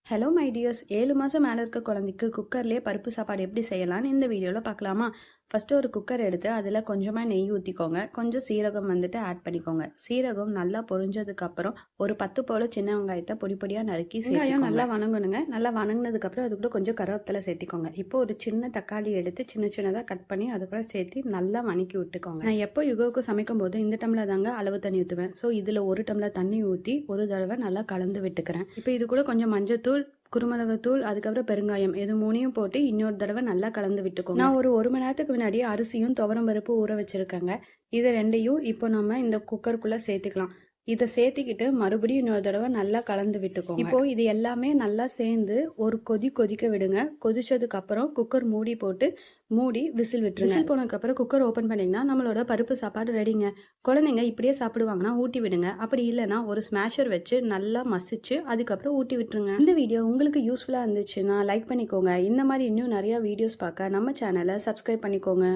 Hello my tears 7 மாதம் மேலே இருக்க குழந்தைக்கு குக்கர்லேயே பருப்பு சாப்பாடு எப்படி செய்யலான்னு இந்த வீடியோவில் பார்க்கலாமா. ஃபஸ்ட்டு ஒரு குக்கர் எடுத்து அதில் கொஞ்சமாக நெய் ஊற்றிக்கோங்க. கொஞ்சம் சீரகம் ஆட் பண்ணிக்கோங்க. சீரகம் நல்லா பொரிஞ்சதுக்கப்புறம் ஒரு 10 போல் சின்ன வெங்காயத்தை பொடி பொடியாக நறுக்கி வெங்காயம் நல்லா வணங்கணுங்க. நல்லா வணங்கினதுக்கப்புறம் அது கூட கொஞ்சம் கருவேப்பிலை சேர்த்திக்கோங்க. இப்போ ஒரு சின்ன தக்காளி எடுத்து சின்ன சின்னதாக கட் பண்ணி அது கூட சேர்த்து நல்லா வணக்கி விட்டுக்கோங்க. நான் எப்போ யுகோவுக்கு சமைக்கும் போது இந்த டம்ளர் தாங்க அளவு தண்ணி ஊற்றுவேன். ஸோ இதில் ஒரு டம்ளர் தண்ணி ஊற்றி ஒரு தடவை நல்லா கலந்து விட்டுக்கிறேன். இப்போ இது கூட கொஞ்சம் மஞ்சள்தூள், குருமிளகுத்தூள், அதுக்கப்புறம் பெருங்காயம் இது 3யும் போட்டு இன்னொரு தடவை நல்லா கலந்து விட்டுக்கோங்க. நான் ஒரு மணி நேரத்துக்கு முன்னாடி அரிசியும் துவரம் பருப்பு ஊற வச்சுருக்கேங்க. இதை ரெண்டையும் இப்போ நம்ம இந்த குக்கருக்குள்ளே சேர்த்துக்கலாம். இதை சேர்த்திக்கிட்டு மறுபடியும் இன்னொரு தடவை நல்லா கலந்து விட்டுக்கோங்க. இப்போ இது எல்லாமே நல்லா சேர்ந்து ஒரு கொதிக்க விடுங்க. கொதிச்சதுக்கு அப்புறம் குக்கர் மூடி விசில் விட்டுருங்க. விசில் போனதுக்கப்புறம் குக்கர் ஓப்பன் பண்ணிங்கன்னா நம்மளோட பருப்பு சாப்பாடு ரெடிங்க. குழந்தைங்க இப்படியே சாப்பிடுவாங்கன்னா ஊட்டி விடுங்க. அப்படி இல்லைன்னா ஒரு ஸ்மாஷர் வச்சு நல்லா மசிச்சு அதுக்கப்புறம் ஊட்டி விட்டுருங்க. இந்த வீடியோ உங்களுக்கு யூஸ்ஃபுல்லாக இருந்துச்சுன்னா லைக் பண்ணிக்கோங்க. இந்த மாதிரி இன்னும் நிறைய வீடியோஸ் பார்க்க நம்ம சேனலை சப்ஸ்கிரைப் பண்ணிக்கோங்க.